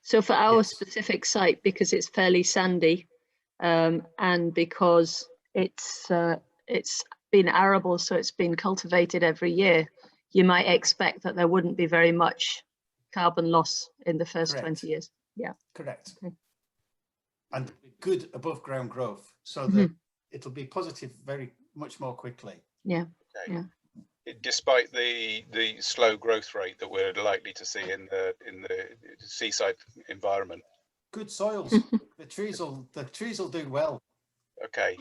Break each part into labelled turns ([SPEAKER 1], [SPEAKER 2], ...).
[SPEAKER 1] So for our
[SPEAKER 2] Yes.
[SPEAKER 1] specific site, because it's fairly sandy, and because it's been arable, so it's been cultivated every year, you might expect that there wouldn't be very much carbon loss in the first
[SPEAKER 2] Correct.
[SPEAKER 1] 20 years. Yeah.
[SPEAKER 2] Correct.
[SPEAKER 1] Okay.
[SPEAKER 2] And good above ground growth, so
[SPEAKER 1] Mm-hmm.
[SPEAKER 2] that it'll be positive very much more quickly.
[SPEAKER 1] Yeah.
[SPEAKER 3] Okay.
[SPEAKER 1] Yeah.
[SPEAKER 3] Despite the slow growth rate that we're likely to see in the seaside environment.
[SPEAKER 2] Good soils. the trees will do well.
[SPEAKER 3] Okay,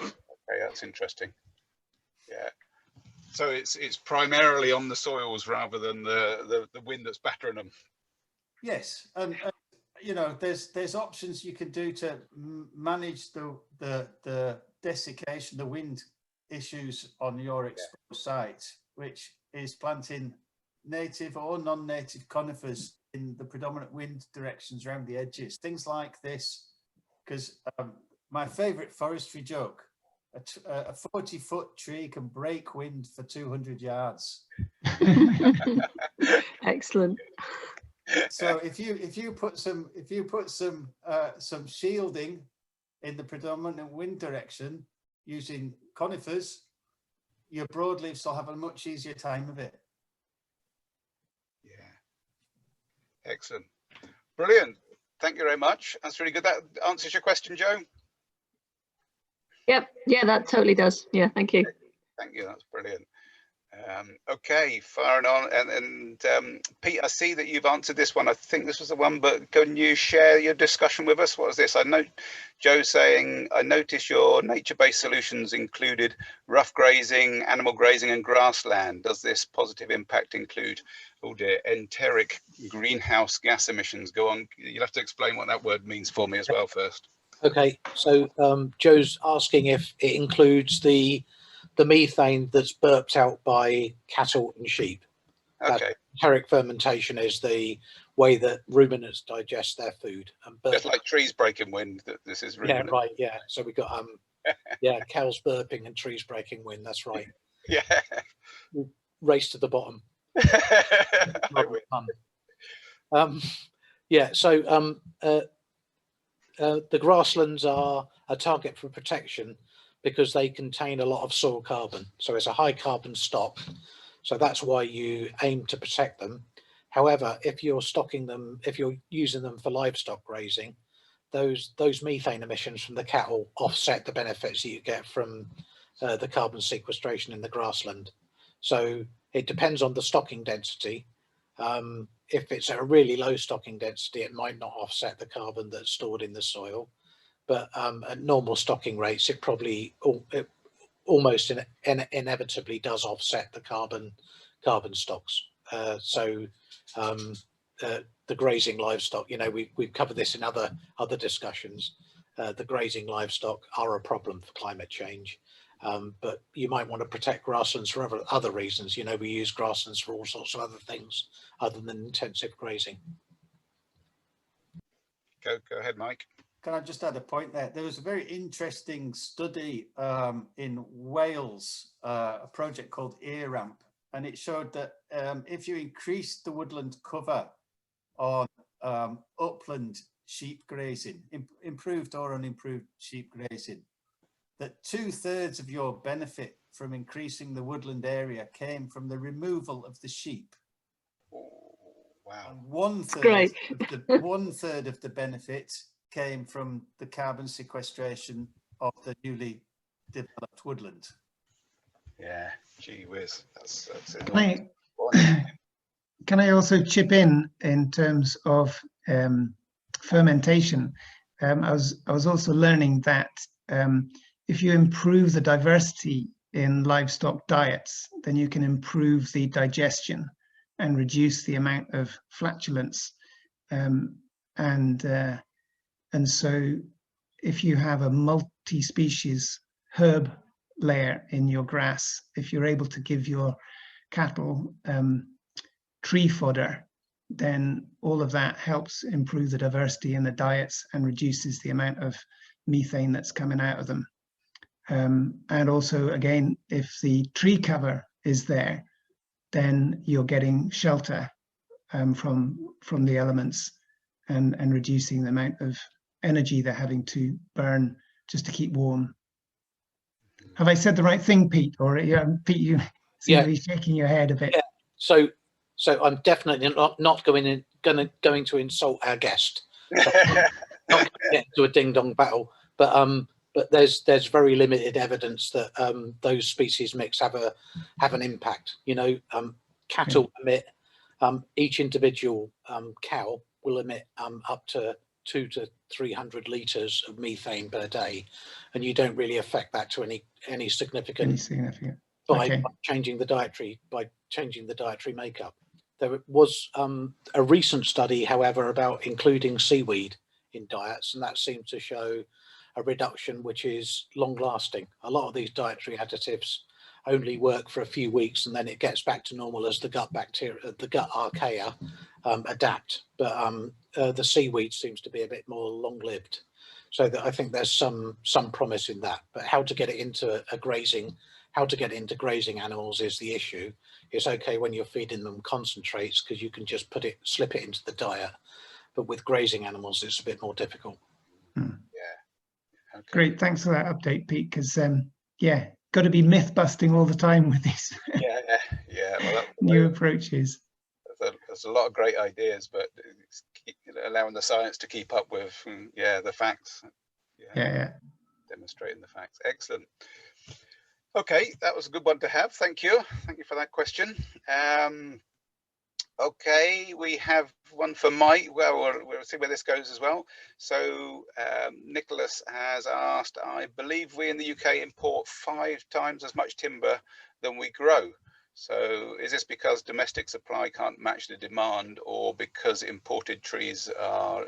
[SPEAKER 3] that's interesting. Yeah. So it's primarily on the soils rather than the wind that's battering them.
[SPEAKER 2] Yes, and you know, there's options you can do to manage the desiccation, the wind issues on your exposed site, which is planting native or non-native conifers in the predominant wind directions around the edges. Things like this, because my favourite forestry joke: a 40-foot tree can break wind for 200 yards.
[SPEAKER 1] Excellent.
[SPEAKER 2] So if you put some shielding in the predominant wind direction using conifers, your broadleafs will have a much easier time of it.
[SPEAKER 3] Yeah. Excellent. Brilliant. Thank you very much. That's really good. That answers your question, Joe.
[SPEAKER 1] Yep. Yeah, that totally does. Yeah. Thank you.
[SPEAKER 3] Thank you. That's brilliant. Okay, firing on. And Pete, I see that you've answered this one. I think this was the one, but can you share your discussion with us? What is this? I know Joe saying, I noticed your nature-based solutions included rough grazing, animal grazing and grassland. Does this positive impact include, oh dear, enteric greenhouse gas emissions? Go on, you'll have to explain what that word means for me as well first.
[SPEAKER 4] Okay, so Joe's asking if it includes the methane that's burped out by cattle and sheep.
[SPEAKER 3] Okay.
[SPEAKER 4] Enteric fermentation is the way that ruminants digest their food. And
[SPEAKER 3] just like trees breaking wind, that this is ruminant.
[SPEAKER 4] Yeah, right. Yeah. So we got yeah, cows burping and trees breaking wind. That's right.
[SPEAKER 3] Yeah.
[SPEAKER 4] Race to the bottom. Yeah. So the grasslands are a target for protection because they contain a lot of soil carbon. So it's a high carbon stock. So that's why you aim to protect them. However, if you're stocking them, if you're using them for livestock grazing, those methane emissions from the cattle offset the benefits that you get from the carbon sequestration in the grassland. So it depends on the stocking density. If it's at a really low stocking density, it might not offset the carbon that's stored in the soil. But at normal stocking rates, it probably almost inevitably does offset the carbon stocks. So the grazing livestock, you know, we've covered this in other discussions. The grazing livestock are a problem for climate change, but you might want to protect grasslands for other reasons. You know, we use grasslands for all sorts of other things other than intensive grazing.
[SPEAKER 3] Go ahead, Mike.
[SPEAKER 2] Can I just add a point there? There was a very interesting study in Wales, a project called EarRamp, and it showed that if you increase the woodland cover on upland sheep grazing, improved or unimproved sheep grazing, that 2/3 of your benefit from increasing the woodland area came from the removal of the sheep.
[SPEAKER 3] Wow.
[SPEAKER 2] And 1/3 of the benefit came from the carbon sequestration of the newly developed woodland.
[SPEAKER 3] Yeah, gee whiz, that's
[SPEAKER 5] Can I also chip in terms of fermentation? I was also learning that if you improve the diversity in livestock diets, then you can improve the digestion and reduce the amount of flatulence. And so if you have a multi-species herb layer in your grass, if you're able to give your cattle tree fodder, then all of that helps improve the diversity in the diets and reduces the amount of methane that's coming out of them. And also, again, if the tree cover is there, then you're getting shelter from the elements, and reducing the amount of energy they're having to burn just to keep warm. Have I said the right thing, Pete? Or Pete, you seem to be shaking your head a bit.
[SPEAKER 4] Yeah. So I'm definitely not going to insult our guest. So not going to get into a ding dong battle, but there's very limited evidence that those species mix have an impact. You know, cattle emit, each individual cow will emit up to 200 to 300 litres of methane per day, and you don't really affect that to any significant by changing the dietary makeup. There was a recent study, however, about including seaweed in diets, and that seemed to show a reduction which is long lasting. A lot of these dietary additives only work for a few weeks, and then it gets back to normal as the gut bacteria, the gut archaea adapt. But the seaweed seems to be a bit more long lived. So that I think there's some promise in that. But how to get it into grazing animals is the issue. It's okay when you're feeding them concentrates because you can just slip it into the diet. But with grazing animals, it's a bit more difficult.
[SPEAKER 3] Yeah. Okay.
[SPEAKER 5] Great, thanks for that update, Pete. Because got to be myth busting all the time with these
[SPEAKER 3] Well,
[SPEAKER 5] new approaches.
[SPEAKER 3] There's a lot of great ideas, but it's allowing the science to keep up with the facts. Demonstrating the facts. Excellent. Okay, that was a good one to have. Thank you for that question. Okay, we have one for Mike. Well, we'll see where this goes as well. So Nicholas has asked, I believe we in the UK import 5 times as much timber than we grow. So is this because domestic supply can't match the demand, or because imported trees are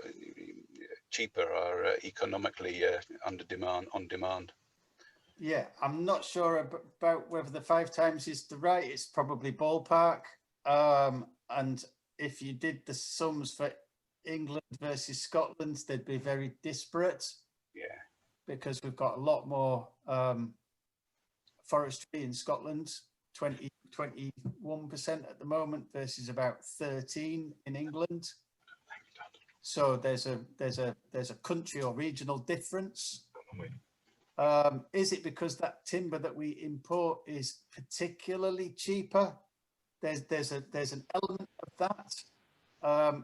[SPEAKER 3] cheaper or economically on demand?
[SPEAKER 2] Yeah, I'm not sure about whether the 5 times is the right. It's probably ballpark. And if you did the sums for England versus Scotland, they'd be very disparate.
[SPEAKER 3] Yeah.
[SPEAKER 2] Because we've got a lot more forestry in Scotland, 21% at the moment versus about 13 in England. So there's a country or regional difference. Is it because that timber that we import is particularly cheaper? There's an element of that.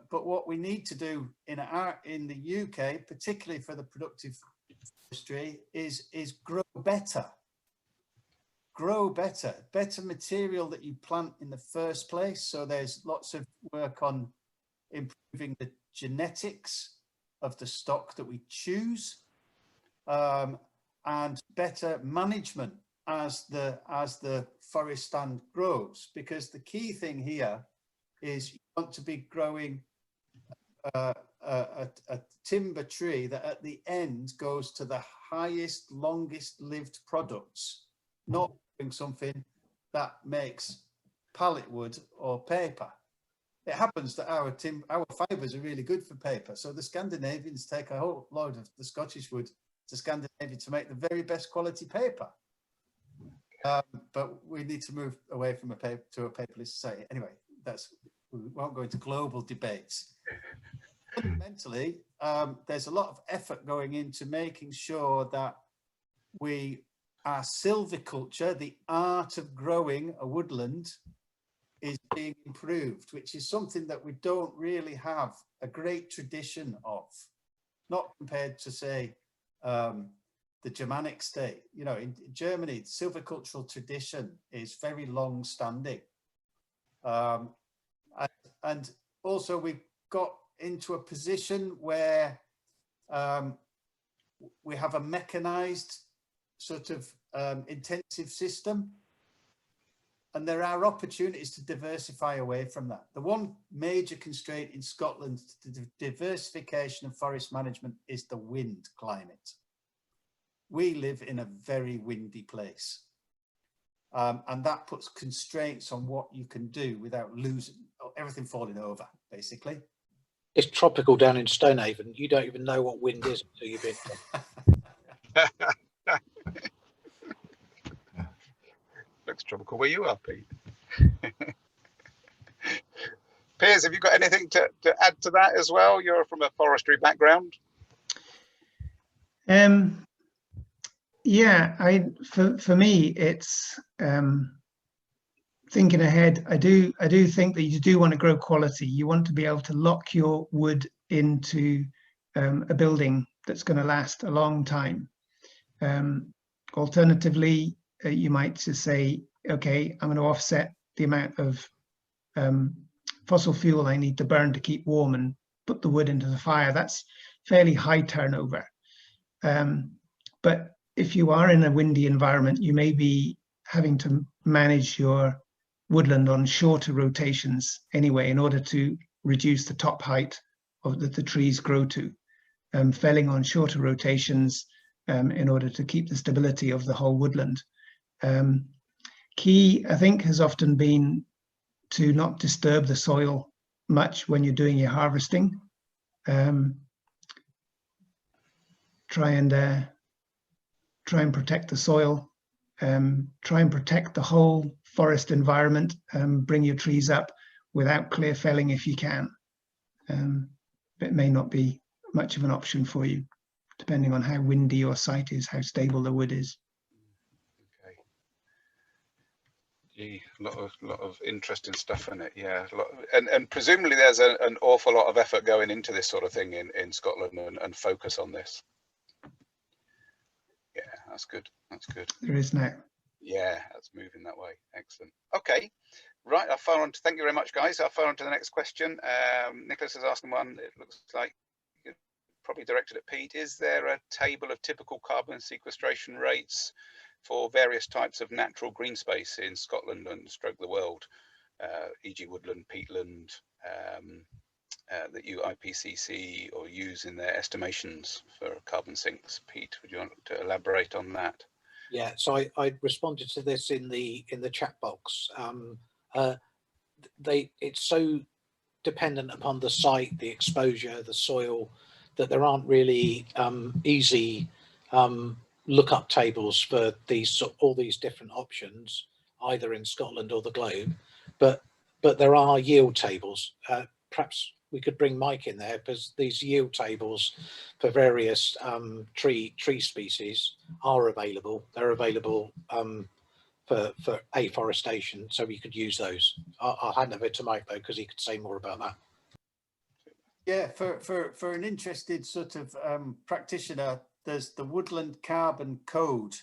[SPEAKER 2] But what we need to do in the UK, particularly for the productive forestry, is grow better. Grow better material that you plant in the first place. So there's lots of work on improving the genetics of the stock that we choose, and better management as the forest stand grows. Because the key thing here is you want to be growing a timber tree that at the end goes to the highest, longest lived products, not doing something that makes pallet wood or paper. It happens that our fibres are really good for paper. So the Scandinavians take a whole load of the Scottish wood to Scandinavia to make the very best quality paper. But we need to move away from a paperless society. Anyway, we won't go into global debates. Fundamentally, there's a lot of effort going into making sure that our silviculture, the art of growing a woodland, is being improved, which is something that we don't really have a great tradition of, not compared to, say, the Germanic state. You know, in Germany, the silvicultural tradition is very long standing. And also we've got into a position where we have a mechanized sort of intensive system, and there are opportunities to diversify away from that. The one major constraint in Scotland to the diversification of forest management is the wind climate. We live in a very windy place, and that puts constraints on what you can do without losing everything, falling over, basically.
[SPEAKER 4] It's tropical down in Stonehaven. You don't even know what wind is until you've been.
[SPEAKER 3] Looks tropical where you are, Pete. Piers, have you got anything to add to that as well? You're from a forestry background.
[SPEAKER 5] Yeah, for me, it's thinking ahead. I do think that you do want to grow quality. You want to be able to lock your wood into a building that's going to last a long time. Alternatively, you might just say, okay, I'm going to offset the amount of fossil fuel I need to burn to keep warm and put the wood into the fire. That's fairly high turnover. But if you are in a windy environment, you may be having to manage your woodland on shorter rotations anyway, in order to reduce the top height of that the trees grow to. Felling on shorter rotations in order to keep the stability of the whole woodland. Key, I think, has often been to not disturb the soil much when you're doing your harvesting. Try and protect the soil. Try and protect the whole forest environment. Bring your trees up without clear felling if you can. It may not be much of an option for you, depending on how windy your site is, how stable the wood is.
[SPEAKER 3] Okay. Gee, a lot of interesting stuff in it. Yeah, and presumably there's an awful lot of effort going into this sort of thing in Scotland and focus on this. Yeah, that's good. That's good.
[SPEAKER 5] There is now.
[SPEAKER 3] Yeah, that's moving that way. Excellent. Okay, right. I'll fire on to, thank you very much, guys. I'll fire on to the next question. Nicholas is asking one. It looks like you're probably directed at Pete. Is there a table of typical carbon sequestration rates for various types of natural green space in Scotland and stroke the world, e.g. woodland, peatland, that you IPCC or use in their estimations for carbon sinks? Pete, would you want to elaborate on that?
[SPEAKER 4] Yeah, so I responded to this in the chat box. It's so dependent upon the site, the exposure, the soil, that there aren't really easy lookup tables for all these different options, either in Scotland or the globe. But there are yield tables. Perhaps we could bring Mike in there, because these yield tables for various tree species are available. They're available for afforestation, so we could use those. I'll hand over to Mike though, because he could say more about that.
[SPEAKER 2] Yeah, for an interested sort of practitioner, there's the Woodland Carbon Code,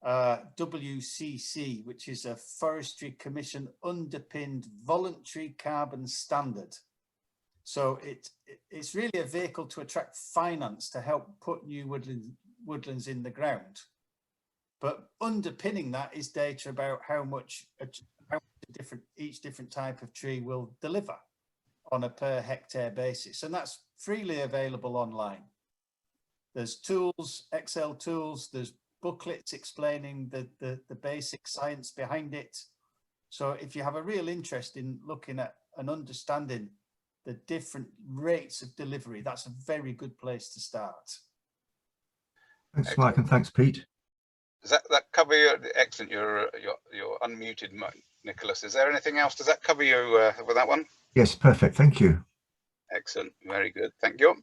[SPEAKER 2] WCC, which is a Forestry Commission underpinned voluntary carbon standard. So it's really a vehicle to attract finance to help put new woodlands in the ground. But underpinning that is data about how much each different type of tree will deliver on a per hectare basis. And that's freely available online. There's tools, Excel tools, there's booklets explaining the basic science behind it. So if you have a real interest in looking at and understanding the different rates of delivery, that's a very good place to start.
[SPEAKER 6] Thanks, Mike, and thanks, Pete.
[SPEAKER 3] Does that cover you? Excellent. You're unmuted, Nicholas. Is there anything else? Does that cover you with that one?
[SPEAKER 6] Yes, perfect. Thank you.
[SPEAKER 3] Excellent. Very good. Thank you.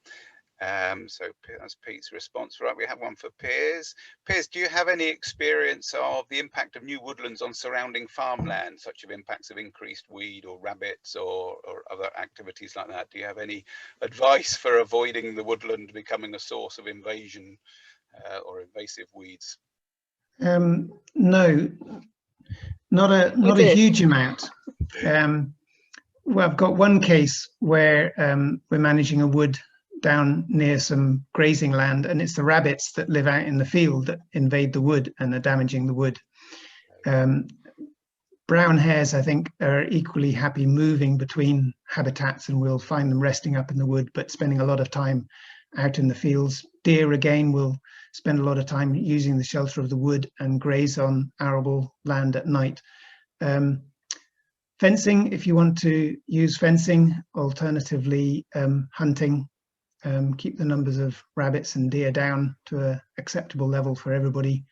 [SPEAKER 3] So that's Pete's response. Right, we have one for Piers. Piers, do you have any experience of the impact of new woodlands on surrounding farmland, such as impacts of increased weed or rabbits or other activities like that? Do you have any advice for avoiding the woodland becoming a source of invasion or invasive weeds?
[SPEAKER 5] No, not a huge amount. Well, I've got one case where we're managing a wood down near some grazing land, and it's the rabbits that live out in the field that invade the wood and are damaging the wood. Brown hares, I think, are equally happy moving between habitats, and we'll find them resting up in the wood, but spending a lot of time out in the fields. Deer, again, will spend a lot of time using the shelter of the wood and graze on arable land at night. Fencing, if you want to use fencing, alternatively hunting, keep the numbers of rabbits and deer down to an acceptable level for everybody.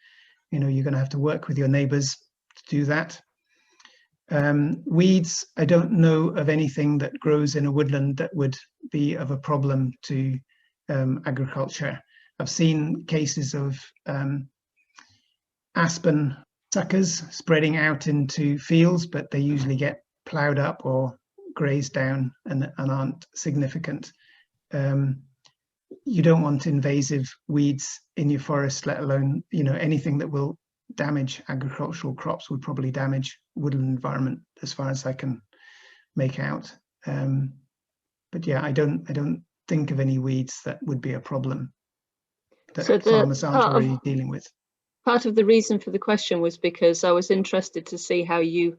[SPEAKER 5] You know, you're going to have to work with your neighbours to do that. Weeds, I don't know of anything that grows in a woodland that would be of a problem to agriculture. I've seen cases of aspen suckers spreading out into fields, but they usually get ploughed up or grazed down and aren't significant. You don't want invasive weeds in your forest, let alone, you know, anything that will damage agricultural crops would probably damage woodland environment, as far as I can make out. But yeah, I don't think of any weeds that would be a problem that
[SPEAKER 1] So
[SPEAKER 5] farmers aren't already dealing with.
[SPEAKER 1] Part of the reason for the question was because I was interested to see how you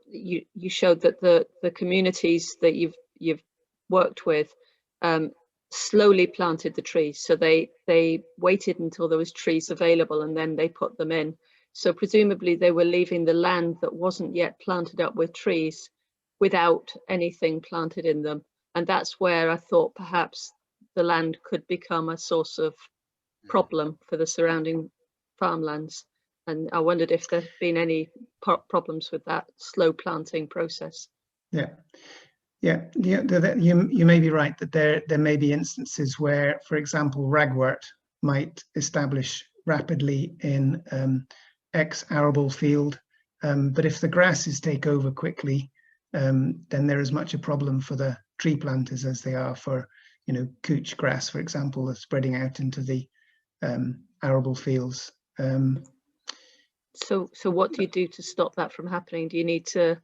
[SPEAKER 1] you showed that the communities that you've worked with slowly planted the trees. So they waited until there was trees available and then they put them in. So presumably they were leaving the land that wasn't yet planted up with trees without anything planted in them. And that's where I thought perhaps the land could become a source of problem for the surrounding farmlands. And I wondered if there'd been any problems with that slow planting process.
[SPEAKER 5] Yeah. You may be right that there may be instances where, for example, ragwort might establish rapidly in ex-arable field, but if the grasses take over quickly, then they're as much a problem for the tree planters as they are for, you know, couch grass, for example, that's spreading out into the arable fields.
[SPEAKER 1] So what do you do to stop that from happening? Do you need to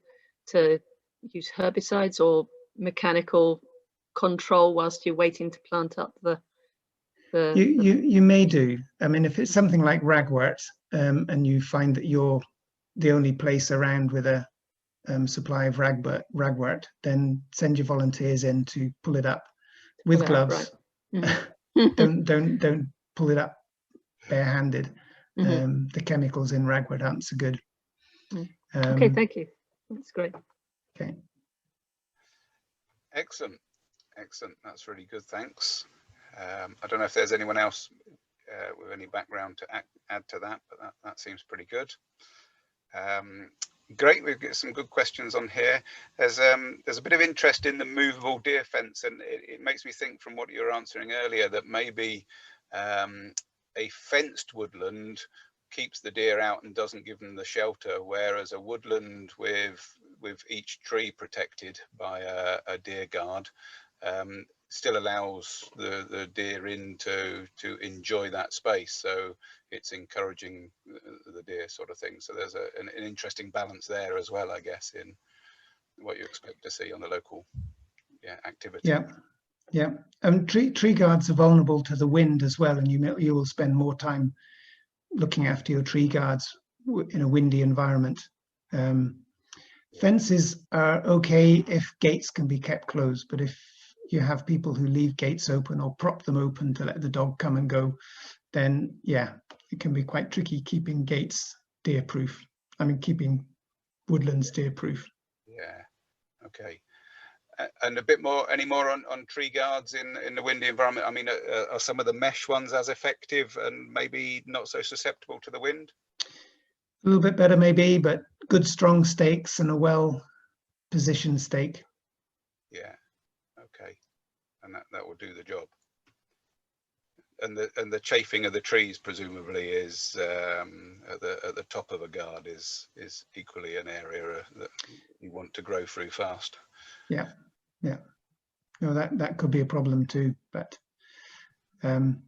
[SPEAKER 1] use herbicides or mechanical control whilst you're waiting to plant up
[SPEAKER 5] You may do. I mean, if it's something like ragwort, and you find that you're the only place around with a supply of ragwort, then send your volunteers in to pull it up with gloves.
[SPEAKER 1] Right. Mm-hmm.
[SPEAKER 5] Don't pull it up barehanded.
[SPEAKER 1] Mm-hmm.
[SPEAKER 5] The chemicals in ragwort aren't so good.
[SPEAKER 1] Okay, thank you. That's great.
[SPEAKER 5] Okay.
[SPEAKER 3] Excellent. That's really good. Thanks. I don't know if there's anyone else with any background to add to that, but that seems pretty good. Great. We've got some good questions on here. There's a bit of interest in the movable deer fence, and it makes me think from what you were answering earlier that maybe a fenced woodland keeps the deer out and doesn't give them the shelter, whereas a woodland with each tree protected by a deer guard still allows the deer in to enjoy that space. So it's encouraging the deer, sort of thing. So there's an interesting balance there as well, I guess, in what you expect to see on the local activity.
[SPEAKER 5] Yeah. Tree guards are vulnerable to the wind as well, and you will spend more time looking after your tree guards in a windy environment. Fences are okay if gates can be kept closed, but if you have people who leave gates open or prop them open to let the dog come and go, then yeah, it can be quite tricky keeping gates deer-proof. I mean, keeping woodlands deer-proof.
[SPEAKER 3] Yeah. Okay. And a bit more, any more on tree guards in the windy environment? I mean, are some of the mesh ones as effective and maybe not so susceptible to the wind?
[SPEAKER 5] A little bit better maybe, but good strong stakes and a well-positioned stake. Yeah.
[SPEAKER 3] Okay. And that will do the job. And the chafing of the trees presumably is at the top of a guard is equally an area that you want to grow through fast.
[SPEAKER 5] Yeah. No, that could be a problem too, but you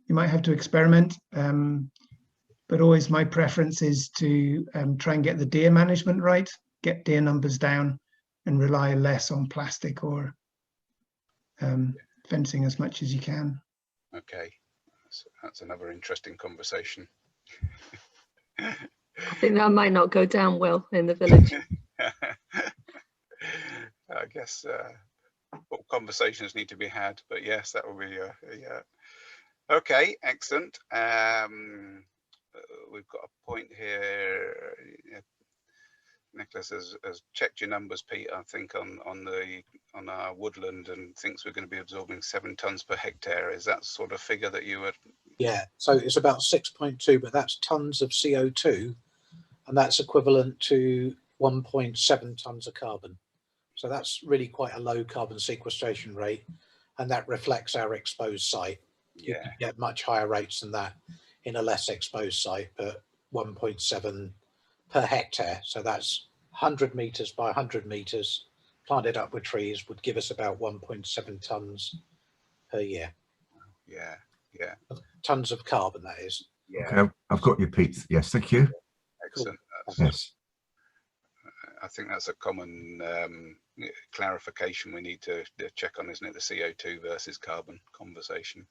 [SPEAKER 5] might have to experiment. But always my preference is to try and get the deer management right, get deer numbers down, and rely less on plastic or fencing as much as you can.
[SPEAKER 3] Okay, that's another interesting conversation.
[SPEAKER 1] I think that might not go down well in the village.
[SPEAKER 3] I guess all conversations need to be had, but yes, that will be yeah. Okay, excellent. We've got a point here. Nicholas has checked your numbers, Pete, I think on our woodland, and thinks we're going to be absorbing 7 tons per hectare. Is that sort of figure that you were?
[SPEAKER 4] Yeah, so it's about 6.2, but that's tons of CO2, and that's equivalent to 1.7 tonnes of carbon. So that's really quite a low carbon sequestration rate, and that reflects our exposed site. You can get much higher rates than that in a less exposed site, but 1.7 per hectare. So that's 100 metres by 100 metres planted up with trees would give us about 1.7 tonnes per year.
[SPEAKER 3] Yeah, yeah.
[SPEAKER 4] Tons of carbon, that is.
[SPEAKER 3] Yeah.
[SPEAKER 6] Okay, I've got you, Pete. Yes, thank you.
[SPEAKER 3] Excellent.
[SPEAKER 4] Cool.
[SPEAKER 6] Yes.
[SPEAKER 3] I think that's a common clarification we need to check on, isn't it? The CO2 versus carbon conversation.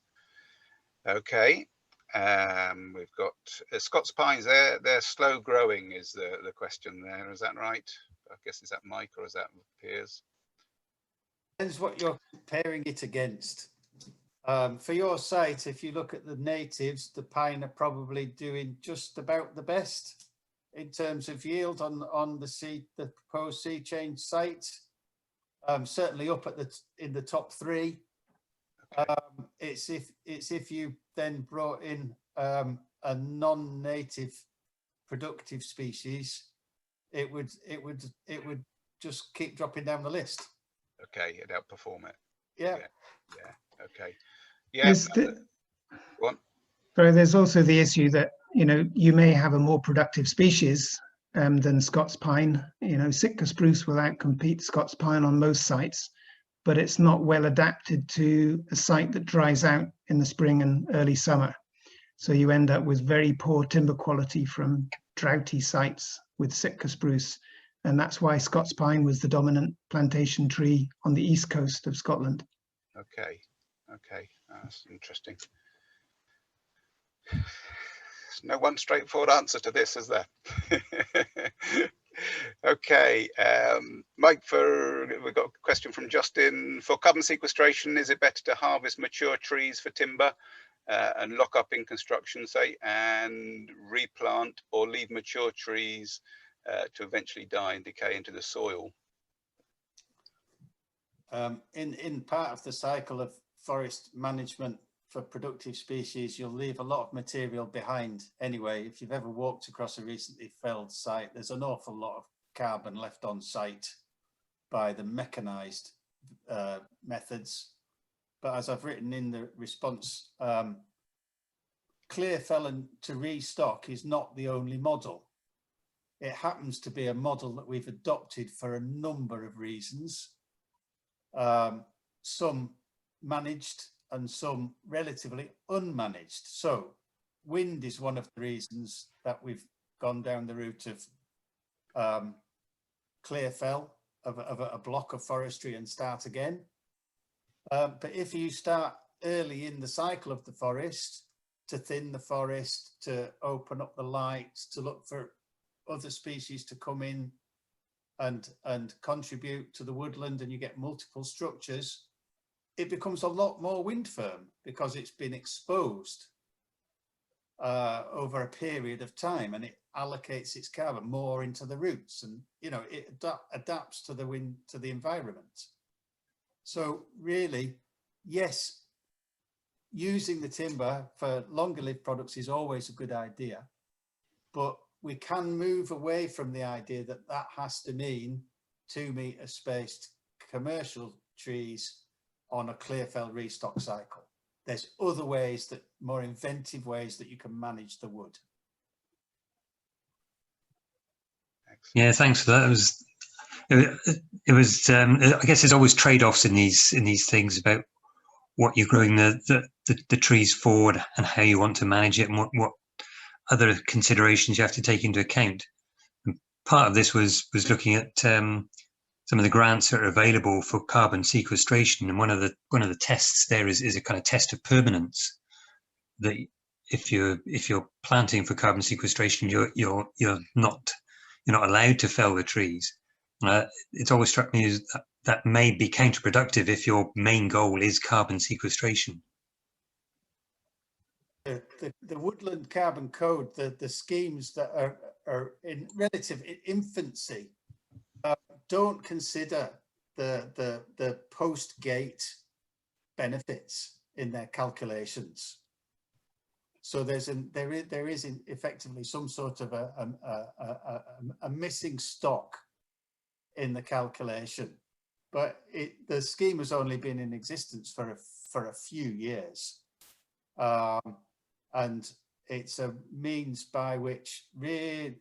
[SPEAKER 3] Okay. We've got Scots pines. They're slow growing is the question there. Is that right? I guess, is that Mike or is that Piers?
[SPEAKER 2] Depends what you're comparing it against. For your site, if you look at the natives, the pine are probably doing just about the best in terms of yield on the proposed sea change site. Certainly up at in the top 3.
[SPEAKER 3] Okay.
[SPEAKER 2] It's if you then brought in a non-native productive species, it would just keep dropping down the list.
[SPEAKER 3] Okay, it'd outperform it.
[SPEAKER 2] Yeah.
[SPEAKER 3] Yeah. Okay. Yeah. Go on.
[SPEAKER 5] So there's also the issue that, you know, you may have a more productive species than Scots pine. You know, Sitka spruce will outcompete Scots pine on most sites, but it's not well adapted to a site that dries out in the spring and early summer. So you end up with very poor timber quality from droughty sites with Sitka spruce. And that's why Scots pine was the dominant plantation tree on the east coast of Scotland.
[SPEAKER 3] Okay. Okay. That's interesting. There's no one straightforward answer to this, is there? Okay, Mike, we've got a question from Justin. For carbon sequestration, is it better to harvest mature trees for timber and lock up in construction site and replant, or leave mature trees to eventually die and decay into the soil?
[SPEAKER 2] In part of the cycle of forest management for productive species, you'll leave a lot of material behind anyway. If you've ever walked across a recently felled site, there's an awful lot of carbon left on site by the mechanized methods. But as I've written in the response, clear felling to restock is not the only model. It happens to be a model that we've adopted for a number of reasons. Some managed and some relatively unmanaged. So wind is one of the reasons that we've gone down the route of clear fell of a block of forestry and start again. But if you start early in the cycle of the forest, to thin the forest, to open up the light, to look for other species to come in and contribute to the woodland, and you get multiple structures, it becomes a lot more wind firm because it's been exposed over a period of time, and it allocates its carbon more into the roots, and you know it adapts to the wind, to the environment. So really, yes, using the timber for longer lived products is always a good idea, but we can move away from the idea that that has to mean 2 metre spaced commercial trees on a clear fell restock cycle. There's other ways, that more inventive ways that you can manage the wood.
[SPEAKER 7] Excellent. Yeah, thanks for that. It was I guess there's always trade-offs in these things about what you're growing the trees for and how you want to manage it, and what other considerations you have to take into account. And part of this was looking at some of the grants that are available for carbon sequestration, and one of the tests there is a kind of test of permanence, that if you're planting for carbon sequestration, you're not allowed to fell the trees. It's always struck me as that may be counterproductive if your main goal is carbon sequestration.
[SPEAKER 2] The woodland carbon code, the schemes that are in relative infancy, don't consider the post-gate benefits in their calculations. So there is effectively some sort of a missing stock in the calculation, but the scheme has only been in existence for a few years, and it's a means by which really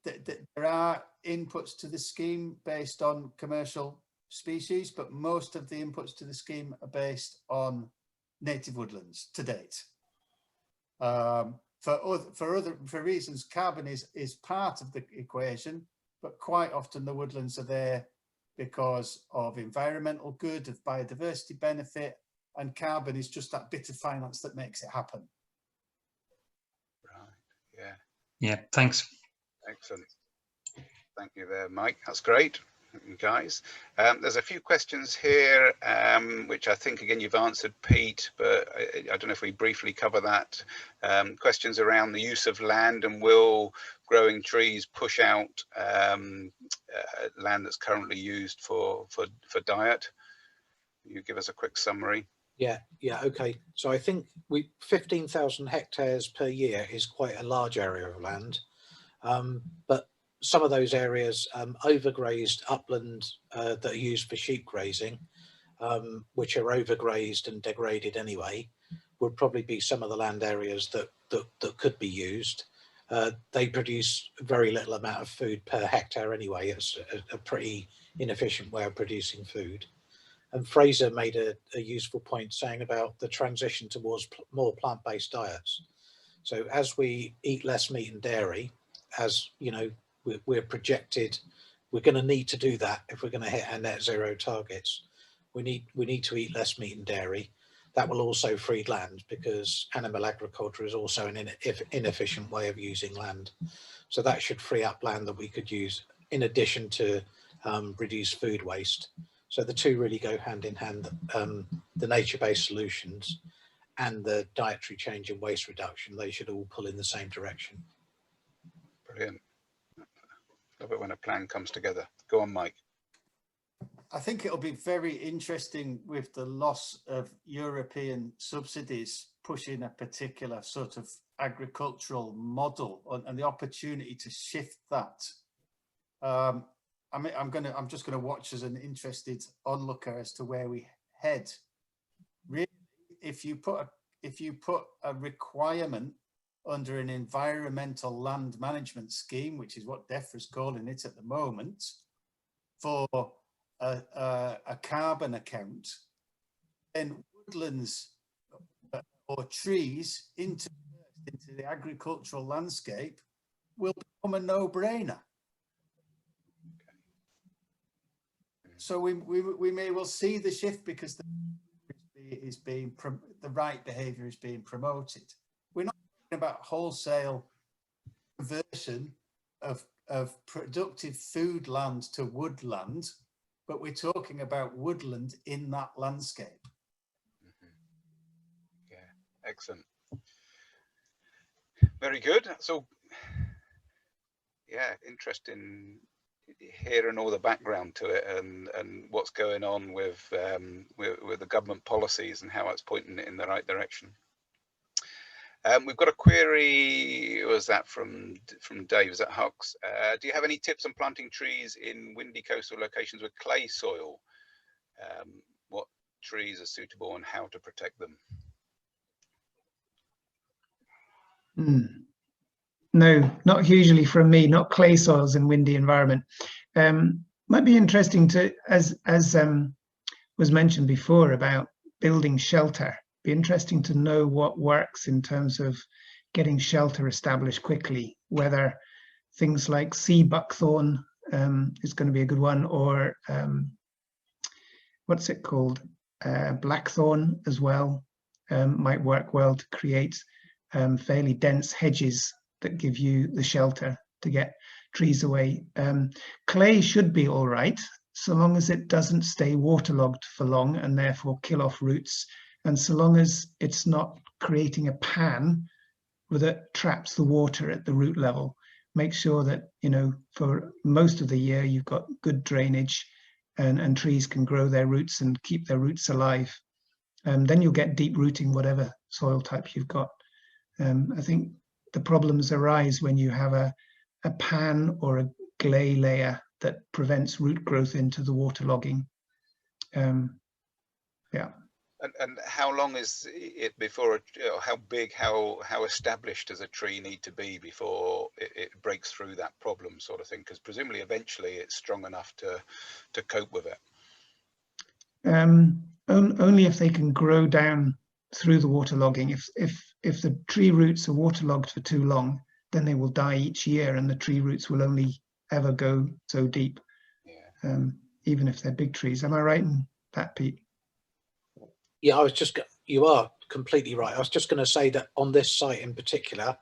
[SPEAKER 2] there are inputs to the scheme based on commercial species, but most of the inputs to the scheme are based on native woodlands to date. For reasons, carbon is part of the equation, but quite often the woodlands are there because of environmental good, of biodiversity benefit, and carbon is just that bit of finance that makes it happen.
[SPEAKER 3] Right. Yeah.
[SPEAKER 7] Yeah. Thanks.
[SPEAKER 3] Excellent. Thank you there, Mike. That's great, guys. There's a few questions here, which I think, again, you've answered, Pete, but I don't know if we briefly cover that. Questions around the use of land, and will growing trees push out land that's currently used for diet? You give us a quick summary.
[SPEAKER 4] Yeah, okay. So I think 15,000 hectares per year is quite a large area of land, but some of those areas, overgrazed upland that are used for sheep grazing, which are overgrazed and degraded anyway, would probably be some of the land areas that could be used. They produce very little amount of food per hectare anyway. It's a pretty inefficient way of producing food. And Fraser made a useful point saying about the transition towards more plant-based diets. So as we eat less meat and dairy, as you know, we're projected, we're going to need to do that if we're going to hit our net zero targets. We need to eat less meat and dairy. That will also free land, because animal agriculture is also an inefficient way of using land. So that should free up land that we could use in addition to reduce food waste. So the two really go hand in hand, the nature-based solutions and the dietary change and waste reduction. They should all pull in the same direction.
[SPEAKER 3] Brilliant. Love it when a plan comes together. Go on, Mike.
[SPEAKER 2] I think it'll be very interesting with the loss of European subsidies pushing a particular sort of agricultural model and the opportunity to shift that. I'm just going to watch as an interested onlooker as to where we head. Really, if you put a requirement under an environmental land management scheme, which is what DEFRA's calling it at the moment, for a carbon account, then woodlands or trees into the agricultural landscape will become a no-brainer. So we may well see the shift because the right behaviour is being promoted. We're not talking about wholesale conversion of productive food land to woodland, but we're talking about woodland in that landscape.
[SPEAKER 3] Mm-hmm. Yeah, excellent. Very good. So, yeah, interesting hearing all the background to it and what's going on with the government policies and how it's pointing it in the right direction. We've got a query. Was that from Dave? Is that Hux? Do you have any tips on planting trees in windy coastal locations with clay soil? What trees are suitable and how to protect them?
[SPEAKER 5] No, not hugely from me. Not clay soils in windy environment. Might be interesting to, as was mentioned before about building shelter. Be interesting to know what works in terms of getting shelter established quickly, whether things like sea buckthorn is going to be a good one, or what's it called, blackthorn as well, might work well to create fairly dense hedges that give you the shelter to get trees away. Clay should be all right, so long as it doesn't stay waterlogged for long and therefore kill off roots, and so long as it's not creating a pan that traps the water at the root level. Make sure that, you know, for most of the year you've got good drainage and trees can grow their roots and keep their roots alive. then you'll get deep rooting whatever soil type you've got. I think the problems arise when you have a pan or a clay layer that prevents root growth into the waterlogging. Yeah.
[SPEAKER 3] And how long is it before, how big, how established does a tree need to be before it breaks through that problem, sort of thing? Because presumably eventually it's strong enough to cope with it.
[SPEAKER 5] Only if they can grow down through the waterlogging. If the tree roots are waterlogged for too long, then they will die each year, and the tree roots will only ever go so deep.
[SPEAKER 3] Yeah.
[SPEAKER 5] Even if they're big trees. Am I right in that, Pete?
[SPEAKER 4] Yeah, you are completely right. I was just going to say that on this site in particular,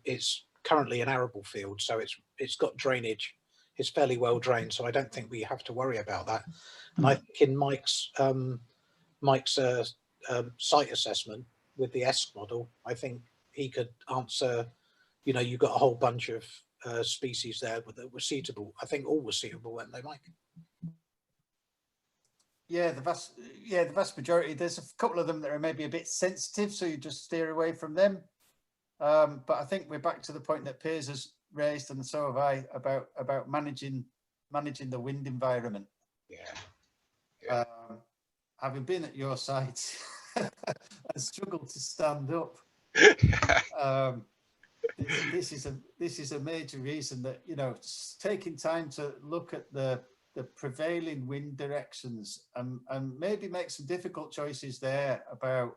[SPEAKER 4] it's currently an arable field, so it's got drainage. It's fairly well drained, so I don't think we have to worry about that. And I think in Mike's site assessment with the ESC model, I think he could answer. You know, you've got a whole bunch of species there that were suitable. I think all were suitable, weren't they, Mike?
[SPEAKER 2] Yeah, the vast majority. There's a couple of them that are maybe a bit sensitive, so you just steer away from them. But I think we're back to the point that Piers has raised, and so have I, about managing the wind environment.
[SPEAKER 3] Yeah.
[SPEAKER 2] Having been at your site, I struggled to stand up. This is a major reason that, you know, taking time to look at the prevailing wind directions and maybe make some difficult choices there about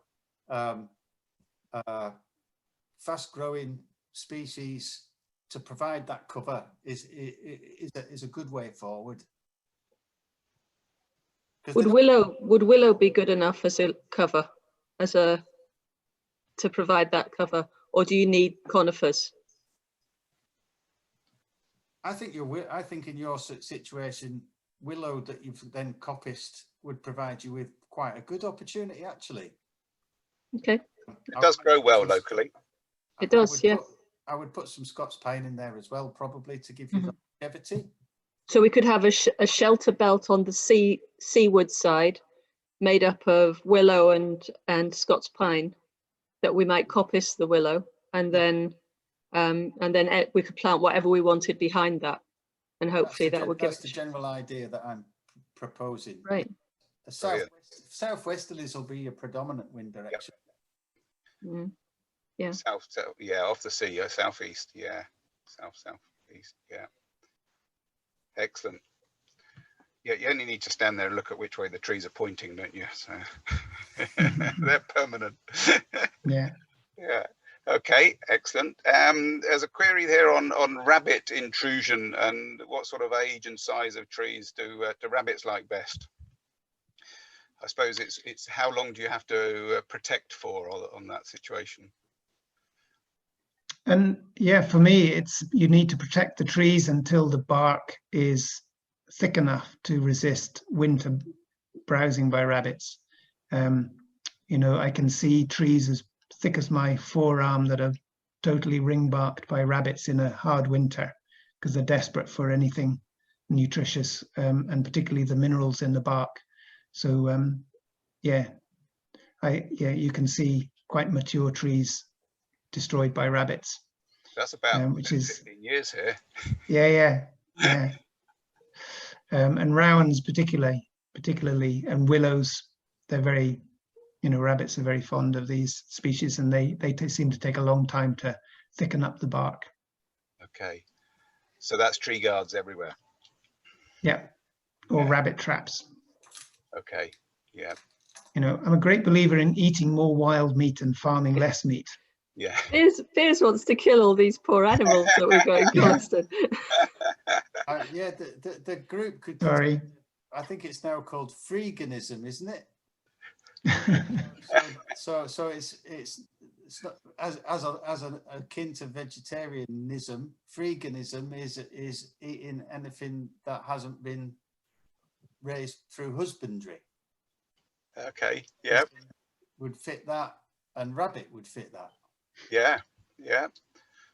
[SPEAKER 2] fast growing species to provide that cover is a good way forward.
[SPEAKER 1] Would willow be good enough as a cover, to provide that cover, or do you need conifers?
[SPEAKER 2] I think in your situation, willow that you've then coppiced would provide you with quite a good opportunity, actually.
[SPEAKER 1] Okay.
[SPEAKER 3] It does grow well locally.
[SPEAKER 1] It does, yeah.
[SPEAKER 2] I would put some Scots pine in there as well, probably, to give you the longevity.
[SPEAKER 1] So we could have a shelter belt on the seaward side, made up of willow and Scots pine, that we might coppice the willow, and then we could plant whatever we wanted behind that, and hopefully that would give
[SPEAKER 2] that's the general idea that I'm proposing.
[SPEAKER 1] Right.
[SPEAKER 2] The southwesterlies will be your predominant wind direction.
[SPEAKER 1] Yep. Yeah.
[SPEAKER 3] South, yeah, off the sea, southeast, yeah, southeast, yeah. Excellent. Yeah, you only need to stand there and look at which way the trees are pointing, don't you? So they're permanent.
[SPEAKER 5] Yeah.
[SPEAKER 3] Yeah. Okay, excellent. There's a query here on rabbit intrusion and what sort of age and size of trees do rabbits like best? I suppose it's how long do you have to protect for on that situation?
[SPEAKER 5] And yeah, for me, you need to protect the trees until the bark is thick enough to resist winter browsing by rabbits. You know, I can see trees as thick as my forearm that are totally ring-barked by rabbits in a hard winter because they're desperate for anything nutritious, and particularly the minerals in the bark. So yeah, you can see quite mature trees destroyed by rabbits.
[SPEAKER 3] That's about
[SPEAKER 5] which is
[SPEAKER 3] 15 years here.
[SPEAKER 5] Yeah. And rowans particularly, and willows, they're very, you know, rabbits are very fond of these species, and they seem to take a long time to thicken up the bark.
[SPEAKER 3] Okay, so that's tree guards everywhere.
[SPEAKER 5] Yeah, or rabbit traps.
[SPEAKER 3] Okay, yeah.
[SPEAKER 5] You know, I'm a great believer in eating more wild meat and farming less meat.
[SPEAKER 3] Yeah.
[SPEAKER 1] Piers wants to kill all these poor animals that we've got in Coniston.
[SPEAKER 2] Yeah, the group could.
[SPEAKER 5] Sorry.
[SPEAKER 2] I think it's now called freeganism, isn't it? so it's not as akin to vegetarianism. Freeganism is eating anything that hasn't been raised through husbandry.
[SPEAKER 3] Okay. Yeah.
[SPEAKER 2] Would fit that, and rabbit would fit that.
[SPEAKER 3] Yeah.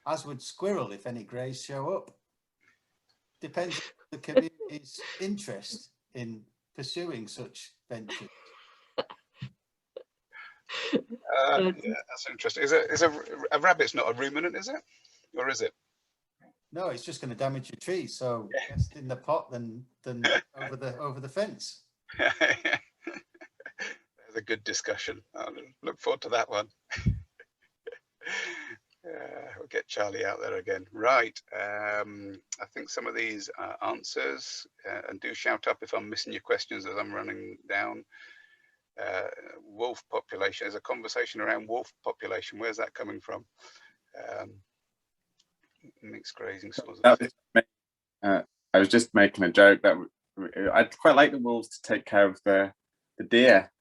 [SPEAKER 2] As would squirrel if any greys show up. Depends on the community's interest in pursuing such ventures.
[SPEAKER 3] Yeah, that's interesting. Is a rabbit's not a ruminant, is it? Or is it?
[SPEAKER 2] No, it's just going to damage your tree. So best in the pot than over the fence.
[SPEAKER 3] There's a good discussion. I'll look forward to that one. We'll get Charlie out there again. Right. I think some of these are answers, and do shout up if I'm missing your questions as I'm running down. Wolf population. There's a conversation around wolf population. Where's that coming from? Mixed grazing soils.
[SPEAKER 8] I was just making a joke that I'd quite like the wolves to take care of the deer.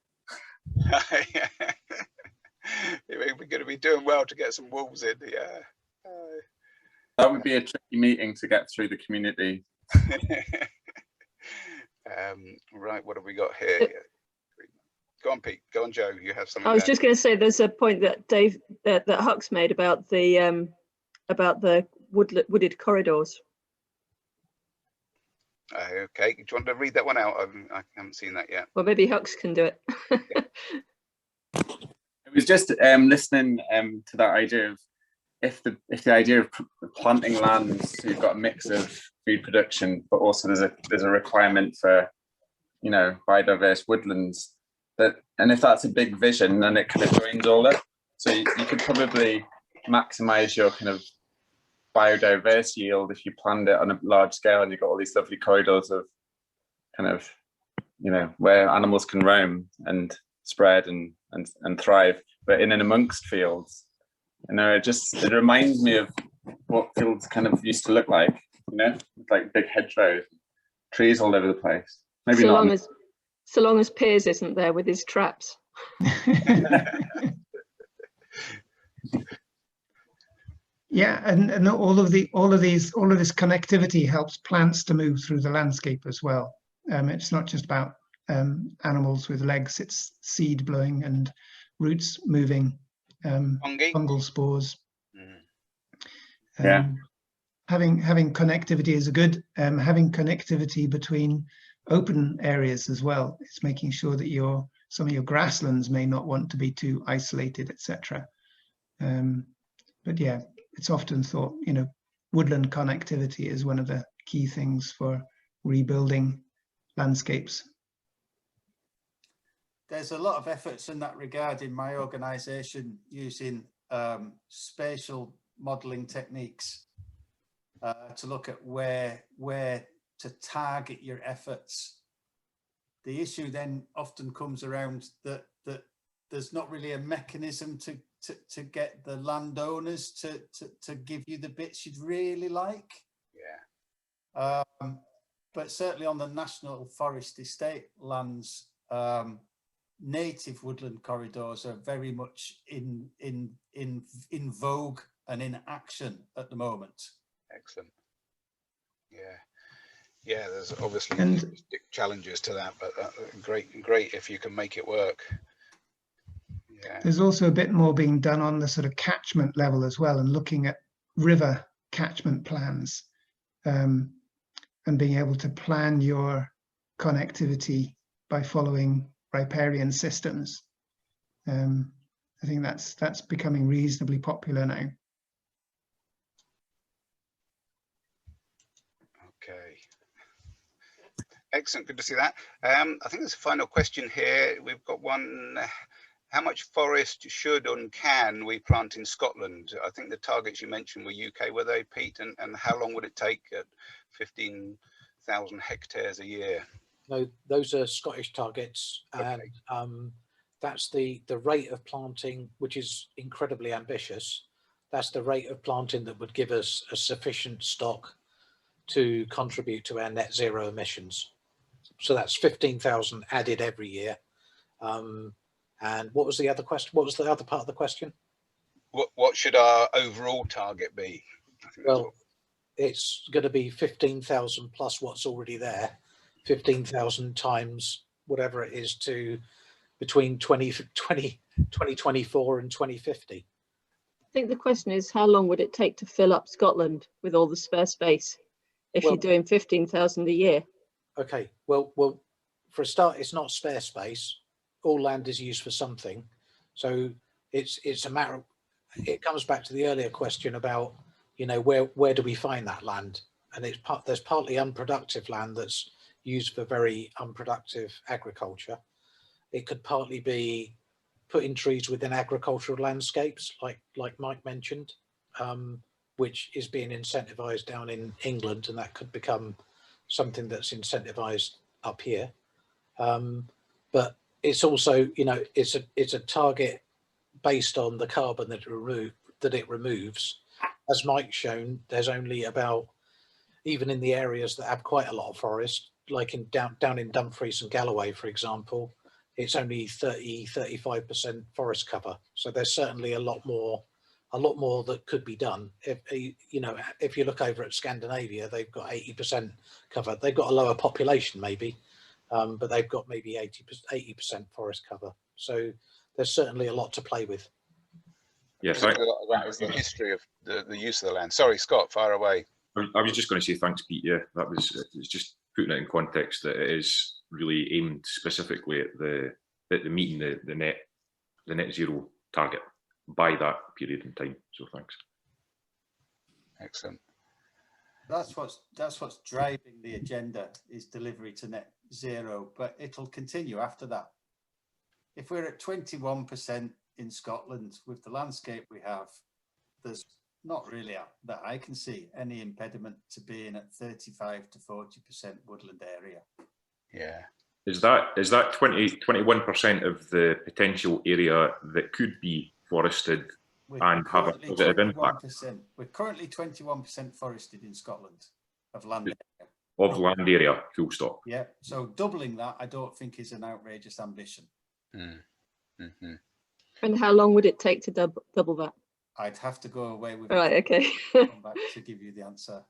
[SPEAKER 3] We're going to be doing well to get some wolves in. Yeah.
[SPEAKER 8] That would be a tricky meeting to get through the community.
[SPEAKER 3] Right, what have we got here? Go on, Pete. Go on, Joe. You have something.
[SPEAKER 1] I was just going to say there's a point that that Huck's made about the wooded corridors.
[SPEAKER 3] Okay, do you want to read that one out? I haven't seen that yet.
[SPEAKER 1] Well, maybe Huck's can do it.
[SPEAKER 8] It was just listening to that idea of if the idea of planting lands, so you've got a mix of food production, but also there's a requirement for, you know, biodiverse woodlands. And if that's a big vision, then it kind of joins all up. So you could probably maximize your kind of biodiverse yield if you planned it on a large scale and you've got all these lovely corridors of kind of, you know, where animals can roam and spread and thrive, but in and amongst fields. You know, it reminds me of what fields kind of used to look like, you know, with like big hedgerows, trees all over the place. Maybe
[SPEAKER 1] so long as Piers isn't there with his traps.
[SPEAKER 5] Yeah, and all of this connectivity helps plants to move through the landscape as well. It's not just about animals with legs; it's seed blowing and roots moving, fungal spores.
[SPEAKER 8] Yeah,
[SPEAKER 5] having connectivity is a good. Having connectivity between open areas as well. It's making sure that some of your grasslands may not want to be too isolated, etc. But yeah, it's often thought, you know, woodland connectivity is one of the key things for rebuilding landscapes.
[SPEAKER 2] There's a lot of efforts in that regard in my organisation using spatial modelling techniques to look at where to target your efforts. The issue then often comes around that there's not really a mechanism to get the landowners to give you the bits you'd really like.
[SPEAKER 3] Yeah.
[SPEAKER 2] But certainly on the National Forest estate lands, native woodland corridors are very much in vogue and in action at the moment.
[SPEAKER 3] Excellent. Yeah, there's obviously challenges to that, but great if you can make it work. Yeah.
[SPEAKER 5] There's also a bit more being done on the sort of catchment level as well, and looking at river catchment plans, and being able to plan your connectivity by following riparian systems. I think that's becoming reasonably popular now.
[SPEAKER 3] Okay. Excellent, good to see that. I think there's a final question here. We've got one. How much forest should and can we plant in Scotland? I think the targets you mentioned were UK, were they, Pete? And how long would it take at 15,000 hectares a year?
[SPEAKER 4] No, those are Scottish targets, and
[SPEAKER 3] Okay.
[SPEAKER 4] that's the rate of planting, which is incredibly ambitious. That's the rate of planting that would give us a sufficient stock to contribute to our net zero emissions. So that's 15,000 added every year. And what was the other question? What was the other part of the question?
[SPEAKER 3] What should our overall target be?
[SPEAKER 4] Well, it's going to be 15,000 plus what's already there. 15,000 times whatever it is to between 2024 and 2050.
[SPEAKER 1] I think the question is, how long would it take to fill up Scotland with all the spare space if you're doing 15,000 a year?
[SPEAKER 4] Okay, well, for a start, it's not spare space. All land is used for something. So it's a matter of, it comes back to the earlier question about, you know, where do we find that land? And there's partly unproductive land that's used for very unproductive agriculture. It could partly be putting trees within agricultural landscapes, like Mike mentioned, which is being incentivized down in England, and that could become something that's incentivized up here. But it's also, you know, it's a target based on the carbon that it removes. As Mike's shown, there's only about, even in the areas that have quite a lot of forest, like down in Dumfries and Galloway, for example, it's only 35% forest cover. So there's certainly a lot more that could be done. If you know, if you look over at Scandinavia, they've got 80% cover. They've got a lower population maybe, but they've got maybe 80% forest cover. So there's certainly a lot to play with.
[SPEAKER 3] Yes, a lot of that is the history of the use of the land. Sorry, Scott, fire away.
[SPEAKER 9] I was just going to say thanks, Pete. Yeah, it's just putting it in context that it is really aimed specifically at the meeting the net zero target by that period in time. So thanks.
[SPEAKER 3] Excellent.
[SPEAKER 2] That's what's driving the agenda, is delivery to net zero, but it'll continue after that. If we're at 21% in Scotland with the landscape we have, there's not really, that I can see, any impediment to being at 35 to 40% woodland area.
[SPEAKER 3] Yeah.
[SPEAKER 9] Is that 21% of the potential area that could be forested and have a positive impact?
[SPEAKER 2] We're currently 21% forested in Scotland of land area.
[SPEAKER 9] Of land area, full stop.
[SPEAKER 2] Yeah, so doubling that I don't think is an outrageous ambition.
[SPEAKER 3] Mm-hmm.
[SPEAKER 1] And how long would it take to double that?
[SPEAKER 2] I'd have to go away with
[SPEAKER 1] Right, okay.
[SPEAKER 2] come back to give you the answer.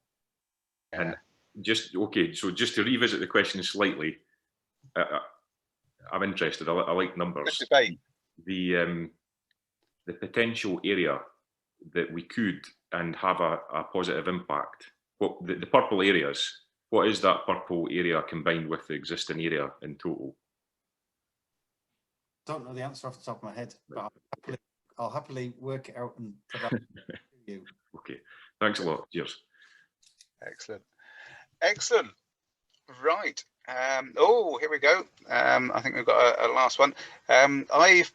[SPEAKER 9] And just to revisit the question slightly, I'm interested. I like numbers.
[SPEAKER 3] Good debate.
[SPEAKER 9] The potential area that we could and have a positive impact. What the purple areas? What is that purple area combined with the existing area in total?
[SPEAKER 2] Don't know the answer off the top of my head, but I'll happily work it out and provide it to you.
[SPEAKER 9] Okay, thanks a lot. Cheers.
[SPEAKER 3] Excellent. Excellent. Right. Oh, here we go. I think we've got a last one. I've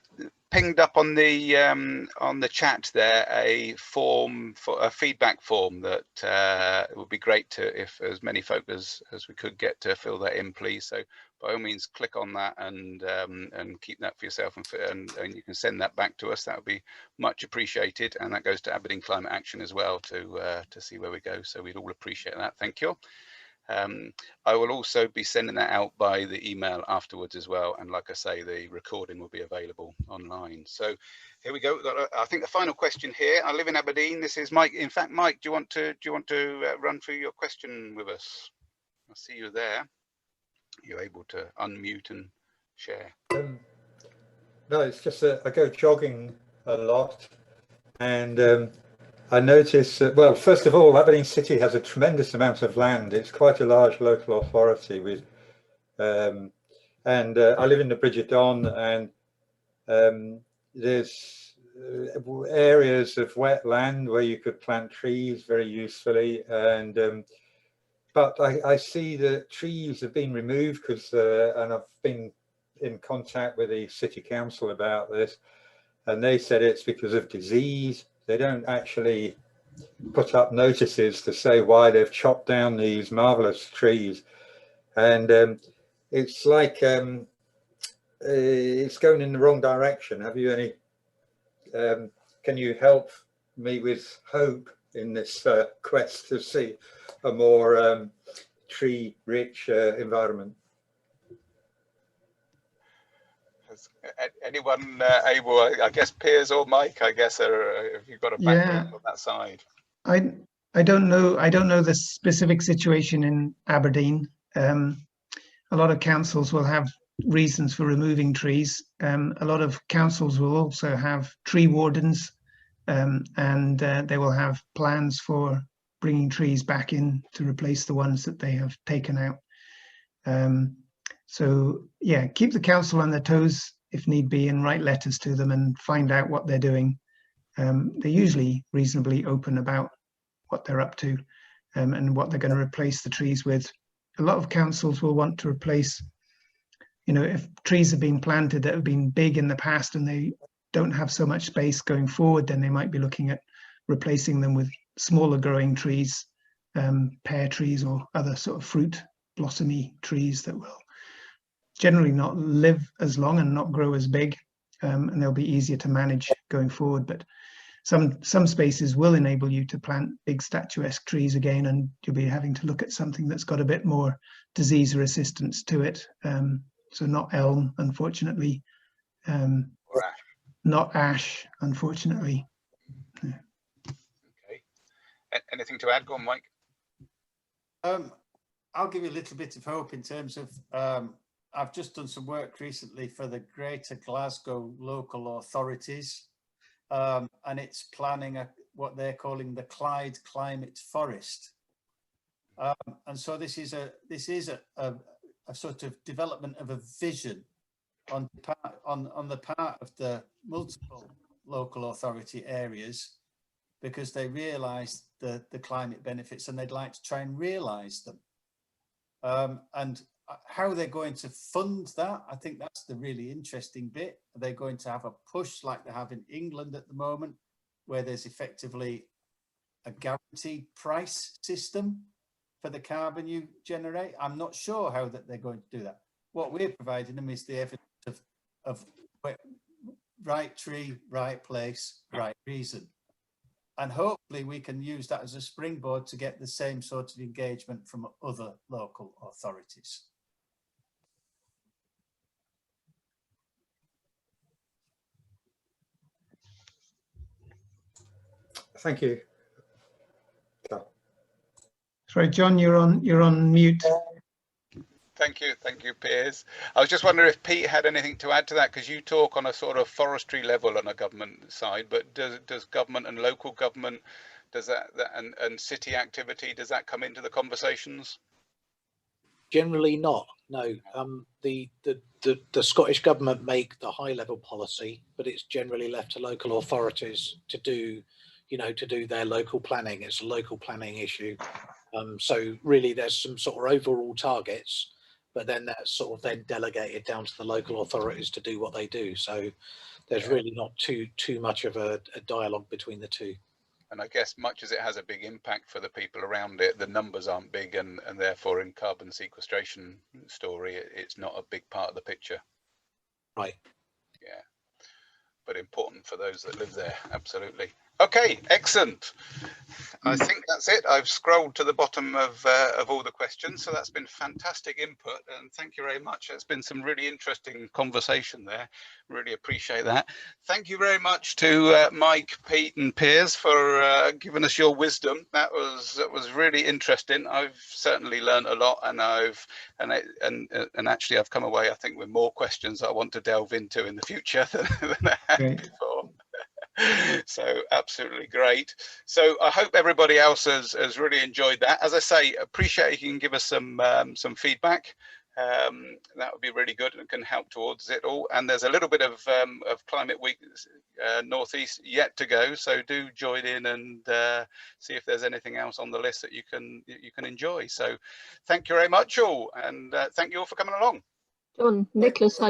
[SPEAKER 3] pinged up on the chat there a form for a feedback form that it would be great to, if as many folk as we could get to fill that in, please. So by all means, click on that and keep that for yourself, and you can send that back to us. That would be much appreciated, and that goes to Aberdeen Climate Action as well to see where we go. So we'd all appreciate that. Thank you. I will also be sending that out by the email afterwards as well, and like I say, the recording will be available online. So here we go. I think the final question here. I live in Aberdeen. This is Mike. In fact, Mike, do you want to run through your question with us? I see you there. You're able to unmute and share.
[SPEAKER 10] No, it's just that I go jogging a lot, and I notice that, well, first of all, Aberdeen City has a tremendous amount of land. It's quite a large local authority with, and I live in the Bridge of Don, and there's areas of wetland where you could plant trees very usefully, and but I see that trees have been removed because, and I've been in contact with the City Council about this, and they said it's because of disease. They don't actually put up notices to say why they've chopped down these marvelous trees, and it's like it's going in the wrong direction. Have you any? Can you help me with hope in this quest to see a more tree-rich environment?
[SPEAKER 3] Anyone able, I guess Piers or Mike, I guess, if you've got a background on that side.
[SPEAKER 5] I don't know the specific situation in Aberdeen. A lot of councils will have reasons for removing trees. A lot of councils will also have tree wardens, and they will have plans for bringing trees back in to replace the ones that they have taken out. So yeah, keep the council on their toes if need be, and write letters to them and find out what they're doing. They're usually reasonably open about what they're up to and what they're going to replace the trees with. A lot of councils will want to replace, if trees have been planted that have been big in the past and they don't have so much space going forward, then they might be looking at replacing them with smaller growing trees, pear trees or other sort of fruit blossomy trees that will generally not live as long and not grow as big, and they'll be easier to manage going forward. But some spaces will enable you to plant big statuesque trees again, and you'll be having to look at something that's got a bit more disease resistance to it. So not elm, unfortunately, not ash, unfortunately. Yeah.
[SPEAKER 3] Okay. Anything to add? Go on, Mike.
[SPEAKER 2] I'll give you a little bit of hope in terms of, I've just done some work recently for the Greater Glasgow local authorities, and it's planning what they're calling the Clyde Climate Forest. And so this is a sort of development of a vision on the part of the multiple local authority areas, because they realise the climate benefits and they'd like to try and realise them. And how they're going to fund that, I think that's the really interesting bit. Are they going to have a push like they have in England at the moment, where there's effectively a guaranteed price system for the carbon you generate? I'm not sure how that they're going to do that. What we're providing them is the evidence of right tree, right place, right reason. And hopefully we can use that as a springboard to get the same sort of engagement from other local authorities.
[SPEAKER 10] Thank you.
[SPEAKER 5] Sorry, John, you're on mute.
[SPEAKER 3] Thank you, Piers. I was just wondering if Pete had anything to add to that, because you talk on a sort of forestry level on a government side, but does government and local government, does that and city activity, does that come into the conversations?
[SPEAKER 4] Generally not, no. The Scottish government make the high level policy, but it's generally left to local authorities to do, to do their local planning. It's a local planning issue. So really there's some sort of overall targets, but then that's sort of then delegated down to the local authorities to do what they do. So there's really not too much of a dialogue between the two.
[SPEAKER 3] And I guess much as it has a big impact for the people around it, the numbers aren't big, and therefore in carbon sequestration story, it's not a big part of the picture.
[SPEAKER 4] Right.
[SPEAKER 3] Yeah, but important for those that live there, absolutely. Okay, excellent. I think that's it. I've scrolled to the bottom of all the questions, so that's been fantastic input, and thank you very much. It's been some really interesting conversation there. Really appreciate that. Thank you very much to Mike, Pete, and Piers for giving us your wisdom. That was really interesting. I've certainly learned a lot, and actually I've come away, I think, with more questions I want to delve into in the future than I had before. So absolutely great. So I hope everybody else has really enjoyed that. As I say, appreciate if you can give us some feedback. That would be really good and can help towards it all. And there's a little bit of Climate Week Northeast yet to go, so do join in and see if there's anything else on the list that you can enjoy. So thank you very much all, and thank you all for coming along.
[SPEAKER 1] John, Nicholas had